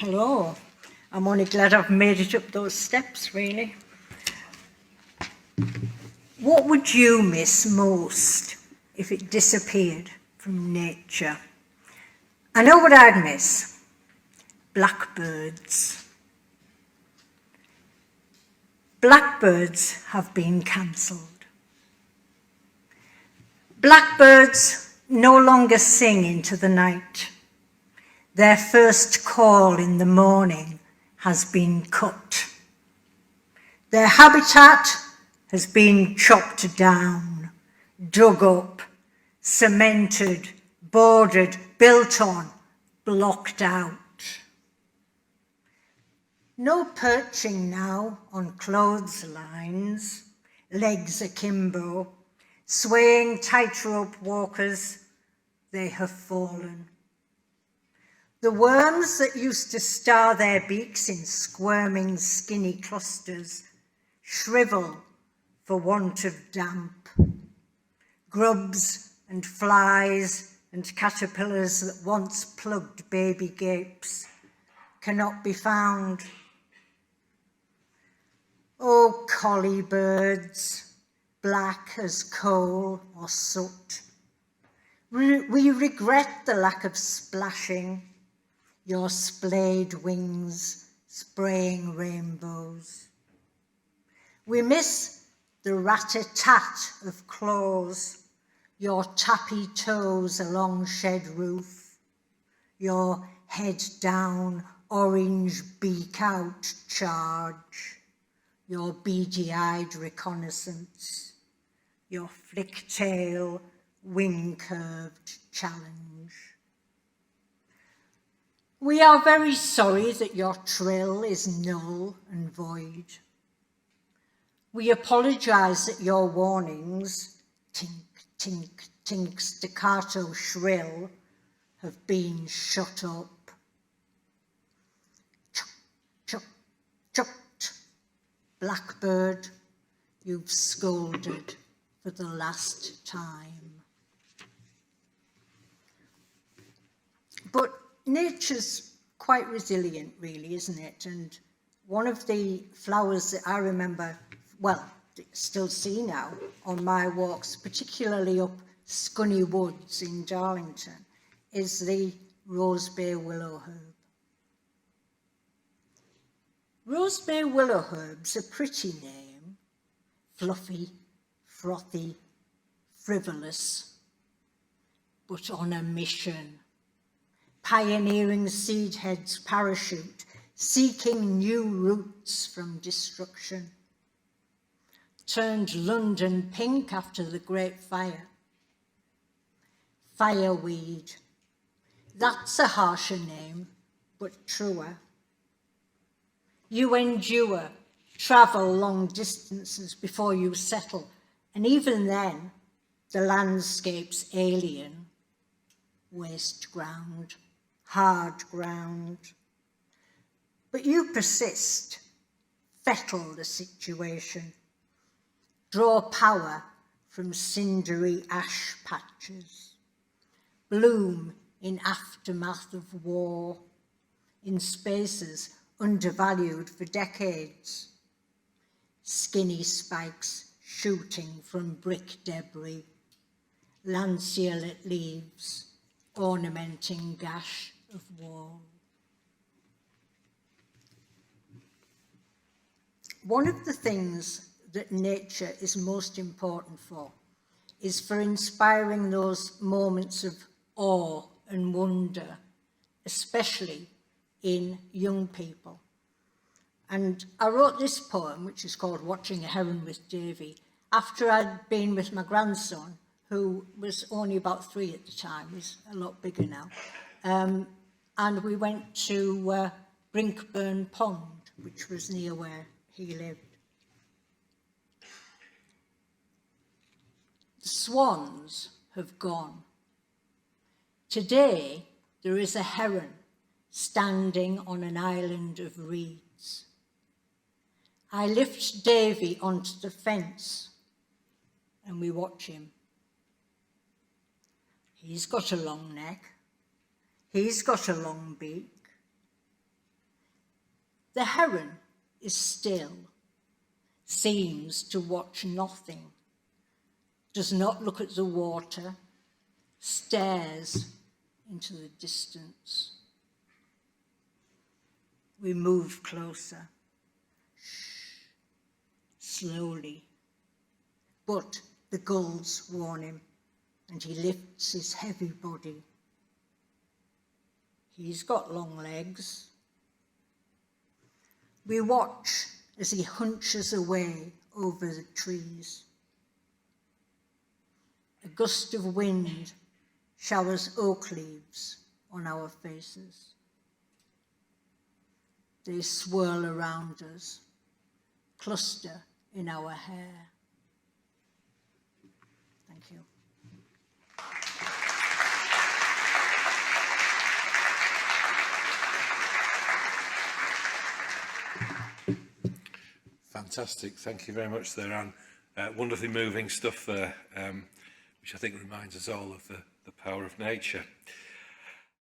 Hello. I'm only glad I've made it up those steps, really. What would you miss most if it disappeared from nature? I know what I'd miss. Blackbirds. Blackbirds have been cancelled. Blackbirds no longer sing into the night. Their first call in the morning has been cut. Their habitat has been chopped down, dug up, cemented, bordered, built on, blocked out. No perching now on clotheslines, legs akimbo, swaying tightrope walkers, they have fallen. The worms that used to star their beaks in squirming, skinny clusters shrivel for want of damp. Grubs and flies and caterpillars that once plugged baby gapes cannot be found. Oh, collie birds, black as coal or soot. We regret the lack of splashing, your splayed wings spraying rainbows. We miss the rat-a-tat of claws, your tappy toes along shed roof, your head down, orange beak out charge, your beady-eyed reconnaissance, your flick tail, wing-curved challenge. We are very sorry that your trill is null and void. We apologise that your warnings, tink, tink, tink, staccato shrill, have been shut up. Chuck, chuck, chucked. Blackbird, you've scolded for the last time. But nature's quite resilient, really, isn't it? And one of the flowers that I remember, well, still see now on my walks, particularly up Scunny Woods in Darlington, is the rosebay willow herb. Rosebay willow herb's a pretty name, fluffy, frothy, frivolous, but on a mission. Pioneering seed heads parachute, seeking new routes from destruction. Turned London pink after the Great Fire. Fireweed. That's a harsher name, but truer. You endure, travel long distances before you settle, and even then, the landscape's alien. Waste ground. Hard ground. But you persist, fettle the situation, draw power from cindery ash patches, bloom in aftermath of war, in spaces undervalued for decades, skinny spikes shooting from brick debris, lanceolate leaves ornamenting gash of wall. One of the things that nature is most important for is for inspiring those moments of awe and wonder, especially in young people. And I wrote this poem, which is called Watching a Heron with Davy, after I'd been with my grandson, who was only about 3 at the time. He's a lot bigger now. And we went to Brinkburn Pond, which was near where he lived. The swans have gone. Today, there is a heron standing on an island of reeds. I lift Davy onto the fence and we watch him. He's got a long neck. He's got a long beak. The heron is still, seems to watch nothing, does not look at the water, stares into the distance. We move closer, slowly, but the gulls warn him, and he lifts his heavy body. He's got long legs. We watch as he hunches away over the trees. A gust of wind showers oak leaves on our faces. They swirl around us, cluster in our hair. Thank you. Fantastic. Thank you very much there, Anne. Wonderfully moving stuff there, which I think reminds us all of the power of nature.